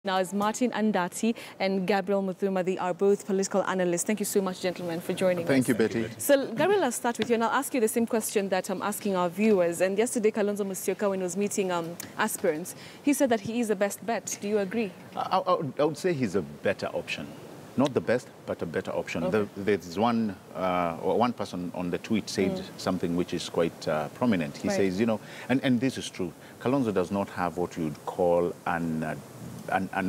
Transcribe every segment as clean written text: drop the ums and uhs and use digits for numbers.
Now is Martin Andati and Gabriel Muthuma. They are both political analysts. Thank you so much, gentlemen, for joining us. Thank you, Betty. So, Gabriel, I'll start with you, and I'll ask you the same question that I'm asking our viewers. And yesterday, Kalonzo Musyoka, when he was meeting aspirants, he said that he is the best bet. Do you agree? I would say he's a better option. Not the best, but a better option. Okay. There's one person on the tweet said something which is quite prominent. He says, you know, and this is true, Kalonzo does not have what you'd call an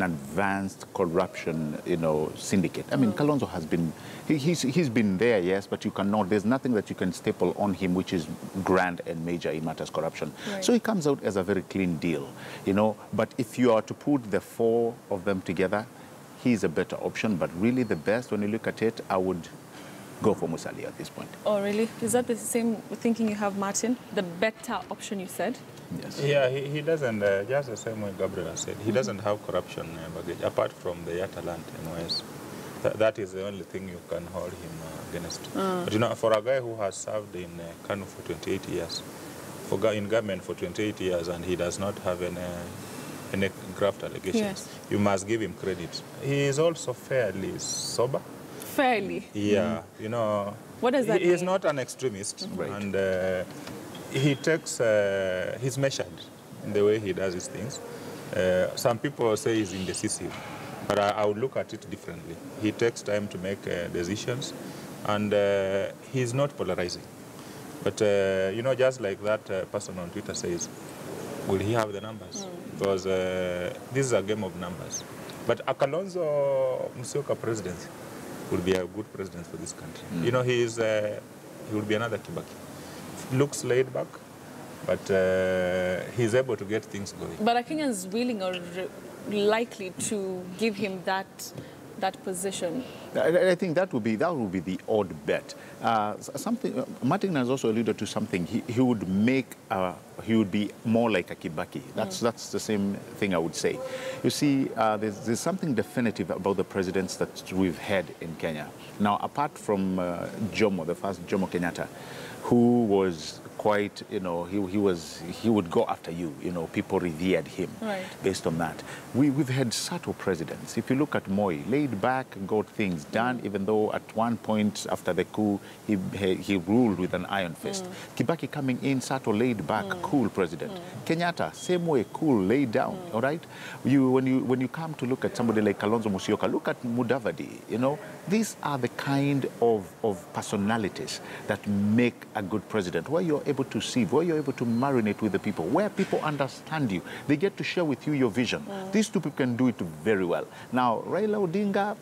advanced corruption, you know, syndicate. I mean, Kalonzo has been, he's been there, yes, but you cannot, there's nothing that you can staple on him which is grand and major in matters corruption. Right. So he comes out as a very clean deal, you know. But if you are to put the four of them together, he's a better option. But really the best, when you look at it, I would go for Musalia at this point. Oh, really? Is that the same thinking you have, Martin? The better option, you said? Yes. Yeah, he doesn't, just the same way Gabriel said, he doesn't have corruption baggage, apart from the Yatta land MOS. That is the only thing you can hold him against. But you know, for a guy who has served in Kanu for 28 years, in government for 28 years, and he does not have any graft allegations, you must give him credit. He is also fairly sober. Fairly? Yeah, you know. What does that mean? He is not an extremist, and he takes, he's measured in the way he does his things. Some people say he's indecisive, but I would look at it differently. He takes time to make decisions, and he's not polarizing. But, you know, just like that person on Twitter says, will he have the numbers? Because this is a game of numbers. But a Kalonzo Musyoka presidency would be a good president for this country. You know, he will be another Kibaki. Looks laid back, but he's able to get things going. But are Kenyans willing or likely to give him that position? I think that would be the odd bet. Something Martin has also alluded to something. He would be more like a Kibaki. That's the same thing I would say. You see, there's something definitive about the presidents that we've had in Kenya. Now, apart from Jomo, the first Jomo Kenyatta, who was quite, you know, he would go after you, you know, people revered him based on that. We've had subtle presidents. If you look at Moi, laid back, got things done, even though at one point after the coup, he ruled with an iron fist. Kibaki coming in, subtle, laid back, cool president. Kenyatta, same way, cool, laid down, all right? When you come to look at somebody like Kalonzo Musyoka, look at Mudavadi, you know, these are the kind of personalities that make a good president, where you're able to see, where you're able to marinate with the people, where people understand you. They get to share with you your vision. These two people can do it very well. Now, Raila Odinga,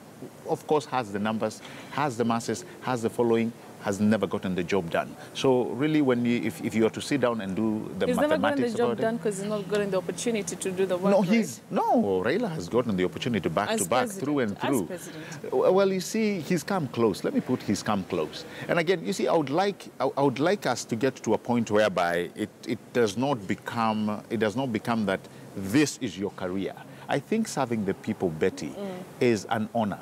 of course, has the numbers, has the masses, has the following, has never gotten the job done. So really, if you are to sit down and do the mathematics about it... He's never gotten the job done because he's not gotten the opportunity to do the work, No, Raila has gotten the opportunity back to back, through and through. As president. Well, you see, he's come close. Let me put he's come close. And again, you see, I would like us to get to a point whereby it does not become that this is your career. I think serving the people, Betty, is an honor.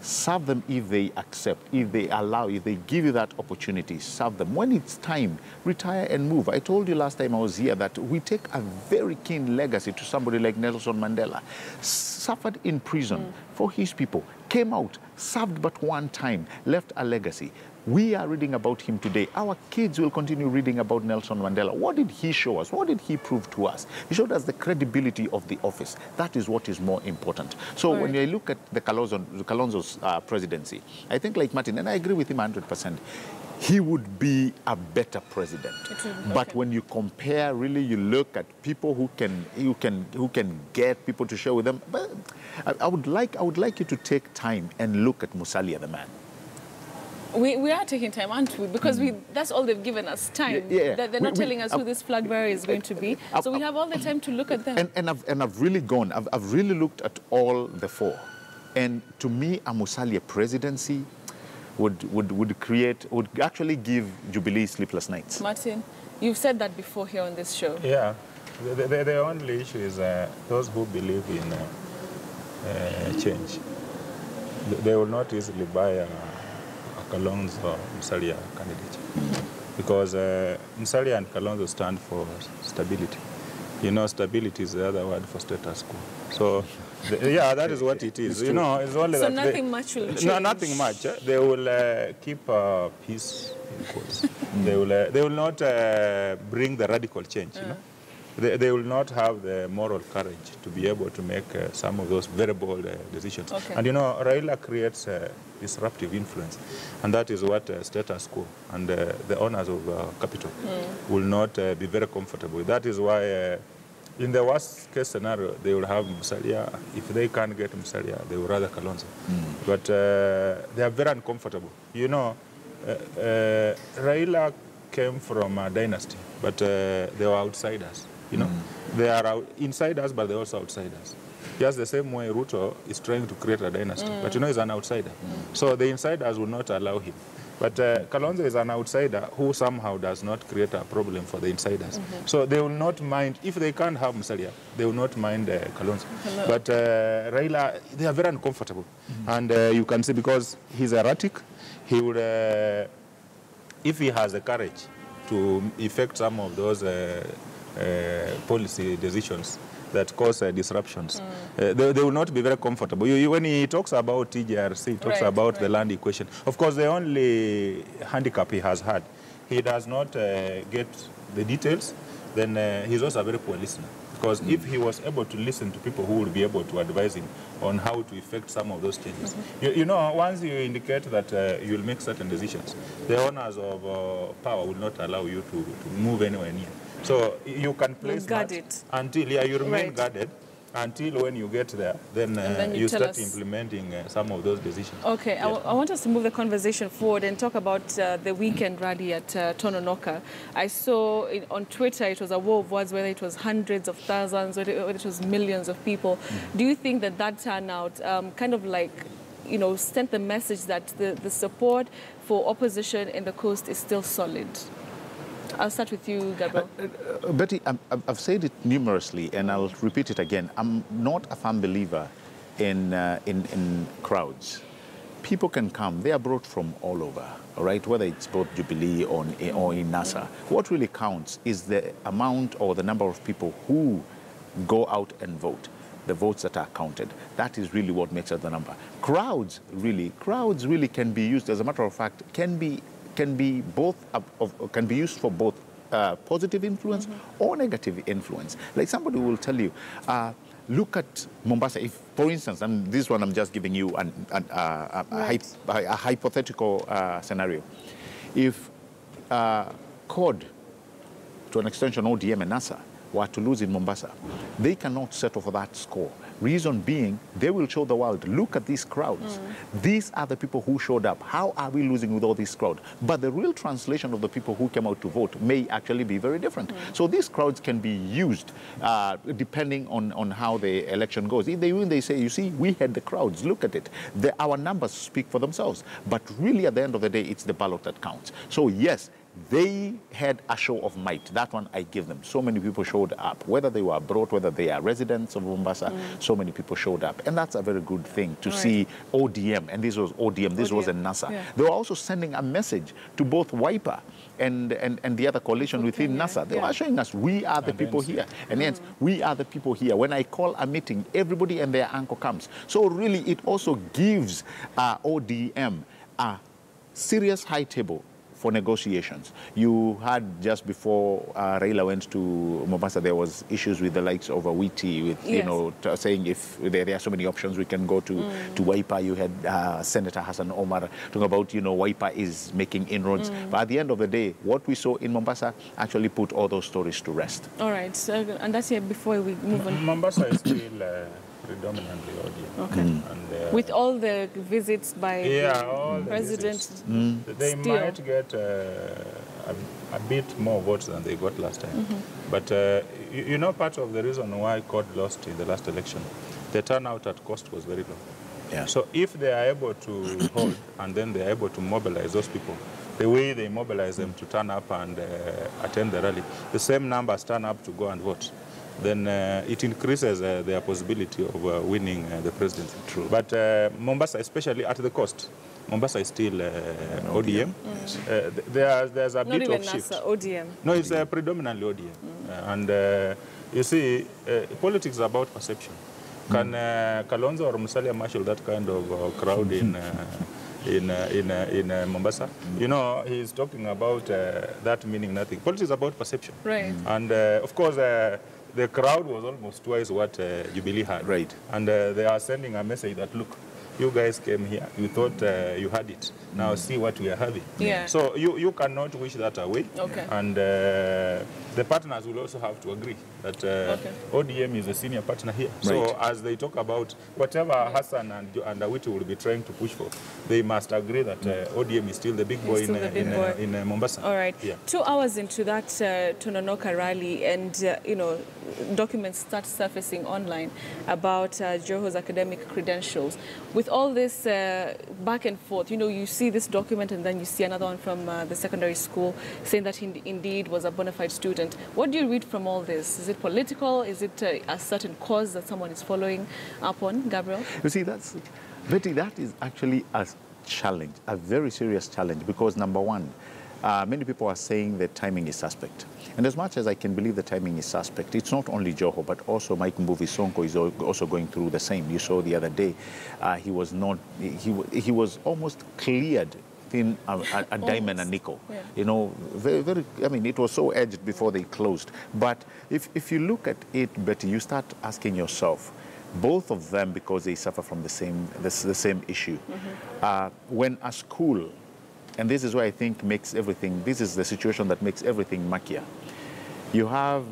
Serve them if they accept, if they allow, if they give you that opportunity, serve them. When it's time, retire and move. I told you last time I was here that we take a very keen legacy to somebody like Nelson Mandela. Suffered in prison for his people, came out, served but one time, left a legacy. We are reading about him today. Our kids will continue reading about Nelson Mandela. What did he show us? What did he prove to us? He showed us the credibility of the office. That is what is more important. So when you look at the Kalonzo's presidency, I think like Martin, and I agree with him 100%, he would be a better president. But when you compare, really, you look at people who can get people to share with them. But I would like you to take time and look at Musalia, the man. We are taking time, aren't we? Because that's all they've given us, time. They're not telling us who this flag bearer is going to be. So we have all the time to look at them. And I've really gone. I've really looked at all the four. And to me, a Musalia presidency would actually give Jubilee sleepless nights. Martin, you've said that before here on this show. Yeah. The only issue is those who believe in change. They will not easily buy a Kalonzo Musalia candidate. Because Musalia and Kalonzo stand for stability. You know, stability is the other word for status quo. So Yeah, that is what it is. You know, it's only so that nothing much will change. No, nothing much. They will keep peace. They will not bring the radical change. You know, they will not have the moral courage to be able to make some of those very bold decisions. Okay. And you know, Raila creates disruptive influence, and that is what status quo and the owners of capital will not be very comfortable with. That is why. In the worst case scenario, they will have Musalia. If they can't get Musalia, they will rather Kalonzo. But they are very uncomfortable. You know, Raila came from a dynasty, but they were outsiders. You know, they are insiders, but they're also outsiders. Just the same way Ruto is trying to create a dynasty, but you know, he's an outsider. So the insiders will not allow him. But Kalonzo is an outsider who somehow does not create a problem for the insiders. So they will not mind, if they can't have Musalia, they will not mind Kalonzo. But Raila, they are very uncomfortable. And you can see because he's erratic, he would, if he has the courage to effect some of those policy decisions that cause disruptions. They will not be very comfortable. When he talks about TJRC, he talks about the land equation. Of course, the only handicap he has had, he does not get the details, then he's also a very poor listener. Because if he was able to listen to people who would be able to advise him on how to effect some of those changes. You know, once you indicate that you'll make certain decisions, the owners of power will not allow you to move anywhere near. So you can play smart until you remain guarded until when you get there, then you start implementing some of those decisions. Okay, yeah. I want us to move the conversation forward and talk about the weekend rally at Tononoka. I saw on Twitter it was a war of words, whether it was hundreds of thousands, whether it was millions of people. Do you think that that turnout kind of like, you know, sent the message that the support for opposition in the coast is still solid? I'll start with you, Gabriel. Betty, I've said it numerously, and I'll repeat it again. I'm not a firm believer in crowds. People can come. They are brought from all over, all right, whether it's both Jubilee or in NASA. What really counts is the amount or the number of people who go out and vote, the votes that are counted. That is really what makes up the number. Crowds really can be used, as a matter of fact, can be used for both positive influence or negative influence. Like somebody will tell you, look at Mombasa. If, for instance, and this one I'm just giving you a hypothetical scenario. If CORD, to an extension ODM and NASA, were to lose in Mombasa, they cannot settle for that score. Reason being, they will show the world, look at these crowds. These are the people who showed up. How are we losing with all this crowd? But the real translation of the people who came out to vote may actually be very different. So these crowds can be used depending on how the election goes. If they win, they say, you see, we had the crowds, look at it. Our numbers speak for themselves. But really, at the end of the day, it's the ballot that counts. So yes, they had a show of might. That one I give them. So many people showed up, whether they were abroad, whether they are residents of Mombasa, so many people showed up. And that's a very good thing to see ODM, and this was ODM, this was a NASA. Yeah. They were also sending a message to both Wiper and the other coalition within NASA. They were showing us, we are the people here. And hence, we are the people here. When I call a meeting, everybody and their uncle comes. So really, it also gives ODM a serious high table for negotiations. You had just before Raila went to Mombasa, there was issues with the likes of Witi, with you know, saying if there are so many options, we can go to Wiper. You had Senator Hassan Omar talking about, you know, Wiper is making inroads. But at the end of the day, what we saw in Mombasa actually put all those stories to rest. All right, so, and that's here before we move on. Mombasa is still predominantly ODM. Okay. And, with all the visits by the president, they might get a bit more votes than they got last time. But you know, part of the reason why CORD lost in the last election, the turnout at cost was very low. Yeah. So if they are able to hold and then they are able to mobilize those people, the way they mobilize them to turn up and attend the rally, the same numbers turn up to go and vote, then it increases their possibility of winning the presidency. True. But Mombasa, especially at the coast, Mombasa is still ODM. There's a bit of shift. NASA, ODM. No, it's predominantly ODM. And you see, politics is about perception. Can Kalonzo or Musalia marshal that kind of crowd in Mombasa? You know, he's talking about that meaning nothing. Politics is about perception. Right. And of course, the crowd was almost twice what Jubilee had. Right. And they are sending a message that, look, you guys came here, you thought you had it. Now see what we are having. Yeah. So you cannot wish that away. Okay. And the partners will also have to agree that ODM is a senior partner here. Right. So as they talk about whatever Hassan and Awiti will be trying to push for, they must agree that ODM is still the big boy in Mombasa. All right. Yeah. 2 hours into that Tononoka rally, and you know, documents start surfacing online about Joho's academic credentials. With all this back and forth, you know, you see this document and then you see another one from the secondary school saying that he indeed was a bona fide student. What do you read from all this? Is it political? Is it a certain cause that someone is following up on, Gabriel? You see, Betty, that is actually a challenge, a very serious challenge, because number one, many people are saying the timing is suspect. And as much as I can believe the timing is suspect, it's not only Joho, but also Mike Mbuvi Sonko is also going through the same. You saw the other day, he was almost cleared in a dime and a nickel. Yeah. You know, very, I mean, it was so edged before they closed. But if you look at it, Betty, you start asking yourself, both of them, because they suffer from the same issue. When a school, and this is why I think makes everything, this is the situation that makes everything murkier. You have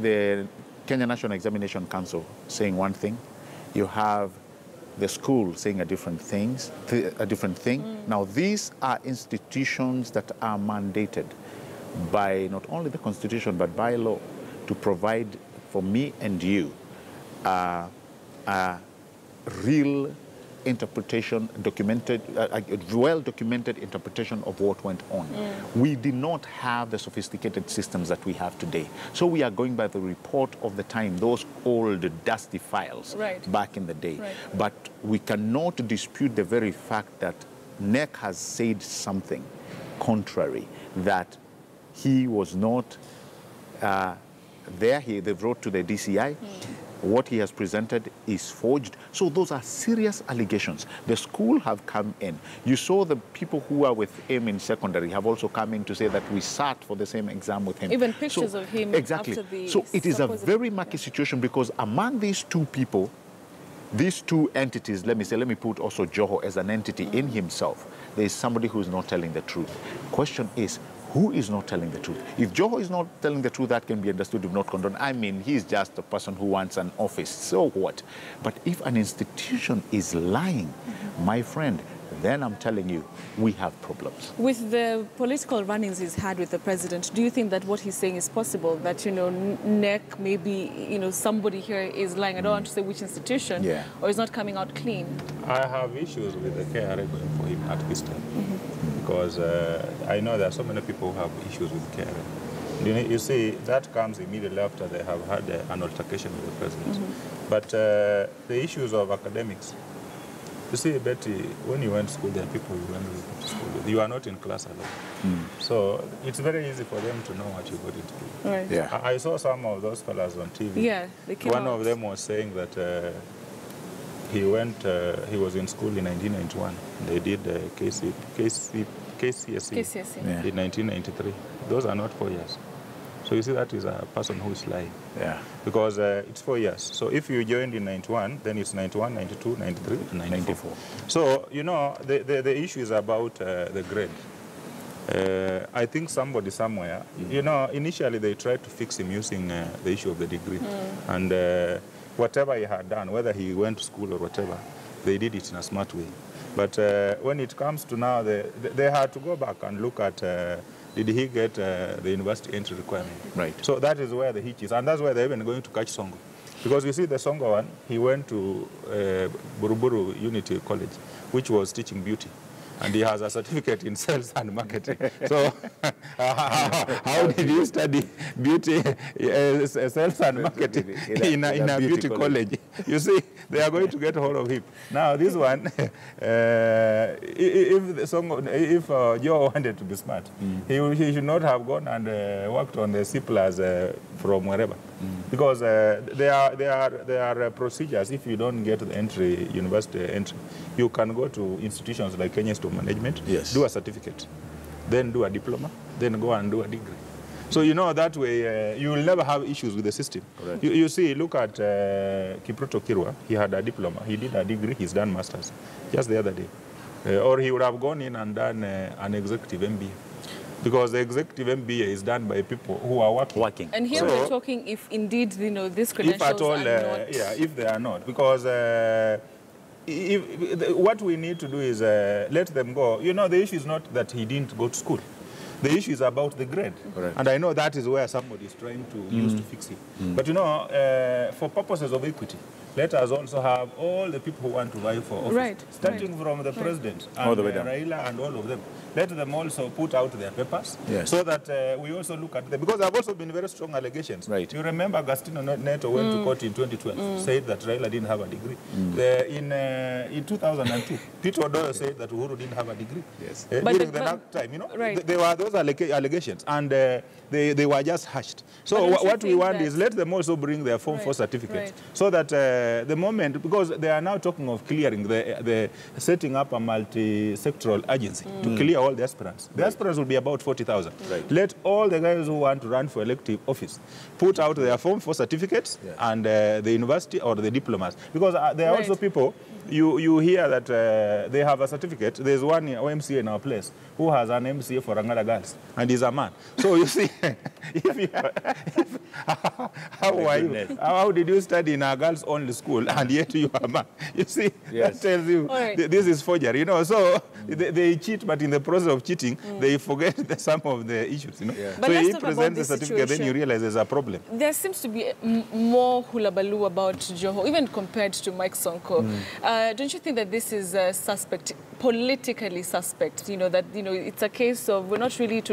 the Kenya National Examination Council saying one thing. You have the school saying a different thing. Now, these are institutions that are mandated by not only the Constitution, but by law to provide for me and you a real interpretation, well-documented interpretation of what went on. We did not have the sophisticated systems that we have today. So we are going by the report of the time, those old dusty files back in the day. Right. But we cannot dispute the very fact that NEC has said something contrary, that he was not there. They wrote to the DCI. What he has presented is forged. So those are serious allegations. The school have come in. You saw the people who are with him in secondary have also come in to say that we sat for the same exam with him. Even pictures of him exactly. After the so it is a very murky situation, because among these two people, these two entities, let me put also Joho as an entity in himself, there is somebody who is not telling the truth. Question is, who is not telling the truth? If Joho is not telling the truth, that can be understood, if not condoned. I mean, he's just a person who wants an office, so what? But if an institution is lying, my friend, then I'm telling you, we have problems. With the political run-ins he's had with the president, do you think that what he's saying is possible? That, you know, NEC, maybe, you know, somebody here is lying. I don't want to say which institution, or is not coming out clean. I have issues with the KRA going for him at this time. Because I know there are so many people who have issues with KRA. You see, that comes immediately after they have had an altercation with the president. But the issues of academics, you see, Betty, when you went to school, there are people you went to school with. You are not in class alone. So it's very easy for them to know what you got into. Right. Yeah. I saw some of those fellas on TV. Yeah, they came One out. of them was saying that he was in school in 1991. They did KCSE in 1993. Those are not 4 years. So you see, that is a person who is lying. Yeah. Because it's 4 years. So if you joined in 91, then it's 91, 92, 93, and 94. So, you know, the issue is about the grade. I think somebody somewhere, you know, initially they tried to fix him using the issue of the degree. And whatever he had done, whether he went to school or whatever, they did it in a smart way. But when it comes to now, they had to go back and look at, did he get the university entry requirement? Right. So that is where the hitch is. And that's why they're even going to catch Songo. Because you see, the Songo one, he went to Buruburu Unity College, which was teaching beauty. And he has a certificate in sales and marketing. So how did you study beauty, sales and marketing in a beauty college? You see, they are going to get hold of him. Now, this one, if Joe wanted to be smart, he should not have gone and worked on the C+ from wherever. Because there are procedures. If you don't get the entry, university entry, you can go to institutions like Kenya Institute of Management, do a certificate, then do a diploma, then go and do a degree. So, you know, that way you will never have issues with the system. You see, look at Kipruto Kirwa. He had a diploma. He did a degree. He's done masters just the other day. Or he would have gone in and done an executive MBA. Because the executive MBA is done by people who are working. And here we're talking if indeed, you know, these credentials if at all, are not... yeah, if they are not. Because what we need to do is let them go. You know, the issue is not that he didn't go to school. The issue is about the grade. Correct. And I know that is where somebody is trying to use to fix it. But, you know, for purposes of equity, let us also have all the people who want to vie for office, starting from the president and all the way down. Raila and all of them. Let them also put out their papers so that we also look at them. Because there have also been very strong allegations. You remember Agustino Neto went to court in 2012, said that Raila didn't have a degree. In 2002, Peter Odoyo said that Uhuru didn't have a degree. During the NAC time, you know, there were those allegations, and they were just hushed. So what we want is let them also bring their Form 4 certificates, so that the moment, because they are now talking of clearing the setting up a multi-sectoral agency to clear all the aspirants. The aspirants will be about 40,000. Let all the guys who want to run for elective office put out their Form 4 certificates and the university or the diplomas. Because there are also people, you hear that they have a certificate. There's one OMCA in our place who has an MCA for Angara girls, and he's a man. So you see, how did you study in a girls-only school and yet you are a man? You see, that tells you this is forgery, you know. So they cheat, but in the process of cheating, they forget some of the issues, you know. But so if he presents the certificate, then you realize there's a problem. There seems to be more hulabaloo about Joho, even compared to Mike Sonko. Don't you think that this is suspect, politically suspect? You know, that, you know, it's a case of we're not really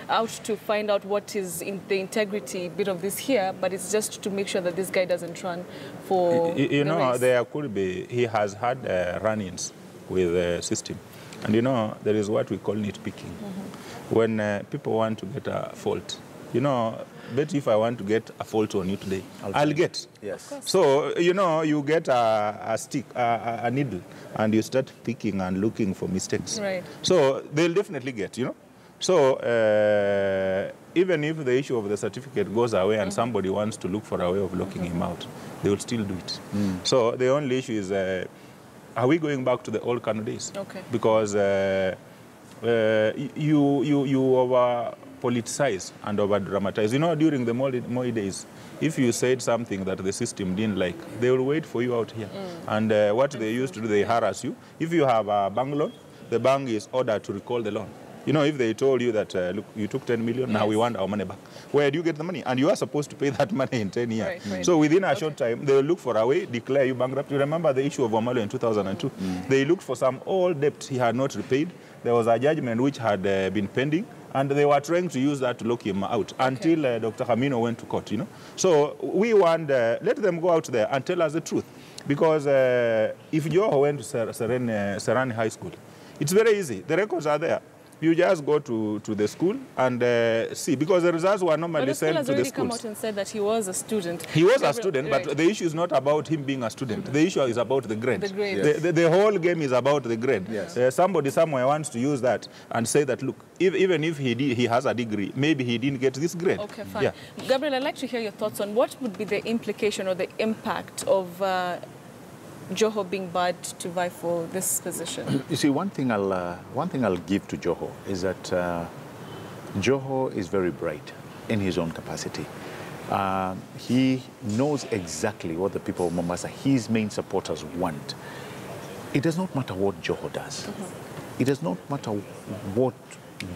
out to find out what is in the integrity bit of this here, but it's just to make sure that this guy doesn't run for you know, race. There could be, he has had run-ins with the system. And, you know, there is what we call nitpicking. When people want to get a fault, you know, bet if I want to get a fault on you today, I'll get. So, you know, you get a stick, a needle, and you start picking and looking for mistakes. So they'll definitely get, you know. So even if the issue of the certificate goes away and somebody wants to look for a way of locking him out, they will still do it. So the only issue is, are we going back to the old Kano days? Because you over-politicize and over-dramatize. You know, during the Moi days, if you said something that the system didn't like, they will wait for you out here. And what they used to do, they harass you. If you have a bank loan, the bank is ordered to recall the loan. You know, if they told you that, look, you took 10 million, now we want our money back. Where do you get the money? And you are supposed to pay that money in 10 years. So within a short time, they will look for a way, declare you bankrupt. You remember the issue of Omalo in 2002? They looked for some old debt he had not repaid. There was a judgment which had been pending, and they were trying to use that to lock him out until Dr. Hamino went to court, you know. So we want, let them go out there and tell us the truth. Because if Joho went to Serani High School, it's very easy. The records are there. You just go to the school and see, because the results were normally sent to the schools. Come out and said that he was a student. He was a student, but the issue is not about him being a student. The issue is about the grade. The whole game is about the grade. Somebody somewhere wants to use that and say that, look, even if he has a degree, maybe he didn't get this grade. Okay, fine. Gabriel, I'd like to hear your thoughts on what would be the implication or the impact of Joho being barred to vie for this position. You see, one thing I'll give to Joho is that Joho is very bright in his own capacity. He knows exactly what the people of Mombasa, his main supporters, want. It does not matter what Joho does. It does not matter what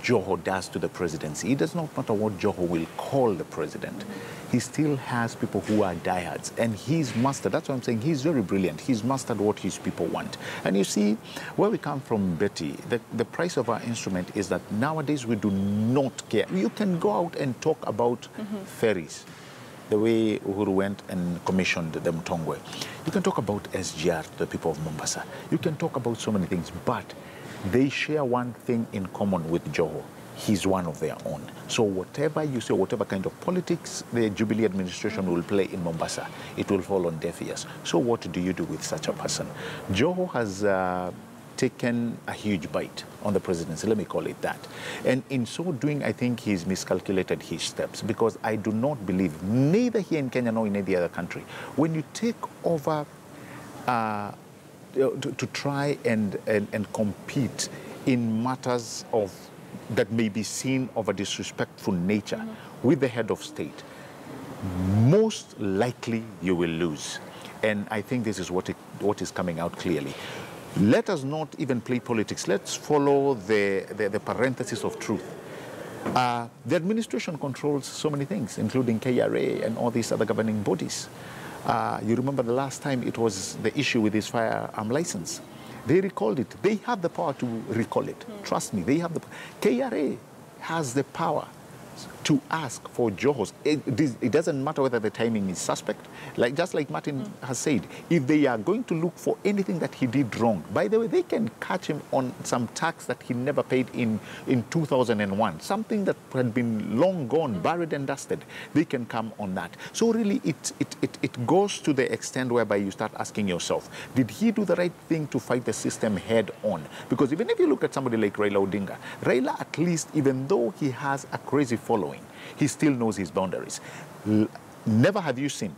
Joho does to the presidency. It does not matter what Joho will call the president. He still has people who are diehards, and he's mastered. That's why I'm saying he's very brilliant. He's mastered what his people want. And you see, where we come from, Betty, the price of our instrument is that nowadays we do not care. You can go out and talk about ferries, the way Uhuru went and commissioned the Mtongwe. You can talk about SGR to the people of Mombasa. You can talk about so many things, but they share one thing in common with Joho. he's one of their own. So whatever you say, whatever kind of politics the Jubilee administration will play in Mombasa, it will fall on deaf ears. So what do you do with such a person? Joho has taken a huge bite on the presidency, let me call it that. And in so doing, I think he's miscalculated his steps, because I do not believe, neither here in Kenya nor in any other country, when you take over to try and compete in matters of that may be seen of a disrespectful nature with the head of state, most likely you will lose. And I think this is what is coming out clearly. Let us not even play politics. Let's follow the parenthesis of truth. The administration controls so many things, including KRA and all these other governing bodies. You remember the last time it was the issue with his firearm license. They recalled it. They have the power to recall it. Trust me, they have the KRA has the power to ask for Joho's. It doesn't matter whether the timing is suspect. Just like Martin has said, if they are going to look for anything that he did wrong, by the way, they can catch him on some tax that he never paid in 2001, something that had been long gone, buried and dusted. They can come on that. So really, it goes to the extent whereby you start asking yourself, did he do the right thing to fight the system head on? Because even if you look at somebody like Raila Odinga, Raila, at least, even though he has a crazy following, he still knows his boundaries. Never have you seen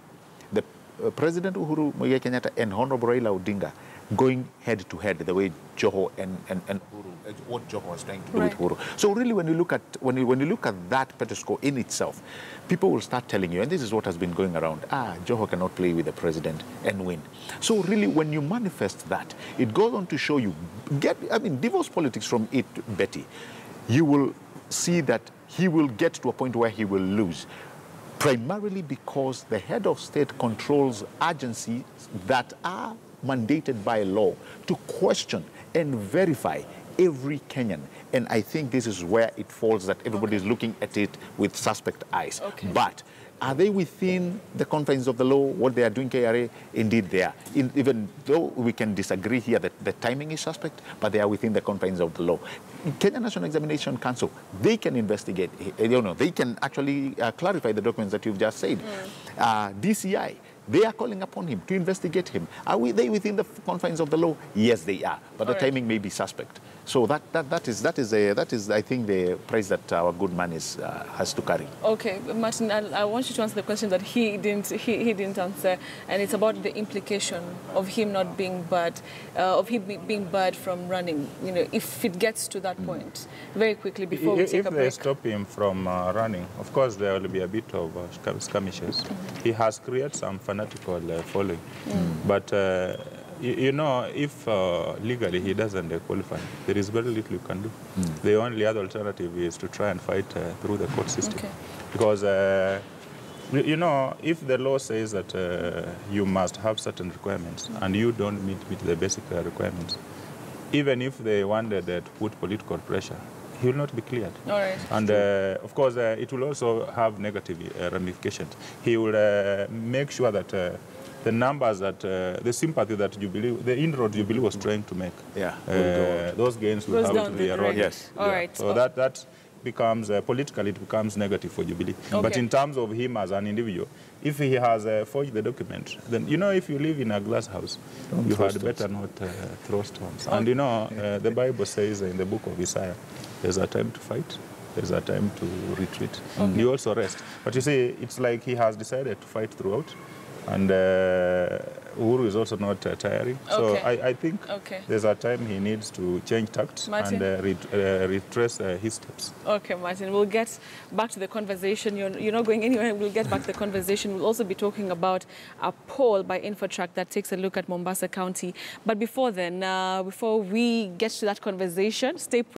the President Uhuru Muigai Kenyatta and Honorable Raila Odinga going head to head the way Joho and Uhuru, what Joho was trying to do with Uhuru. So really, when you look at that pedestal in itself, people will start telling you, and this is what has been going around, Joho cannot play with the president and win. So really, when you manifest that, it goes on to show you, divorce politics from it, Betty. You will see that he will get to a point where he will lose, primarily because the head of state controls agencies that are mandated by law to question and verify every Kenyan. And I think this is where it falls, that everybody is looking at it with suspect eyes. But are they within the confines of the law, what they are doing, KRA? Indeed they are. Even though we can disagree here that the timing is suspect, but they are within the confines of the law. Kenya National Examination Council, they can investigate, they can actually clarify the documents that you've just said. DCI, they are calling upon him to investigate him. Are they within the confines of the law? Yes, they are. But the timing may be suspect. So that is, I think, the price that our good man has to carry. Okay, Martin, I want you to answer the question that he didn't answer, and it's about the implication of him not being barred, being barred from running. If it gets to that point, very quickly before we take a break. If they stop him from running, of course there will be a bit of skirmishes. He has created some fanatical following, but. If legally he doesn't qualify, there is very little you can do. The only other alternative is to try and fight through the court system. Because, if the law says that you must have certain requirements and you don't meet the basic requirements, even if they wanted to put political pressure, he will not be cleared. And of course, it will also have negative ramifications. He will make sure that the numbers that, the sympathy that Jubilee, the inroad Jubilee was trying to make, those gains will have to be eroded. Yes. So that becomes, politically, it becomes negative for Jubilee. But in terms of him as an individual, if he has forged the document, then, if you live in a glass house, you had better not throw stones. And, the Bible says in the book of Isaiah, there's a time to fight, there's a time to retreat. You also rest. But you see, it's like he has decided to fight throughout. And Uhuru is also not tiring. So I think there's a time he needs to change tact and retrace his steps. Okay, Martin, we'll get back to the conversation. You're not going anywhere. We'll get back to the conversation. We'll also be talking about a poll by InfoTrack that takes a look at Mombasa County. But before then, before we get to that conversation, stay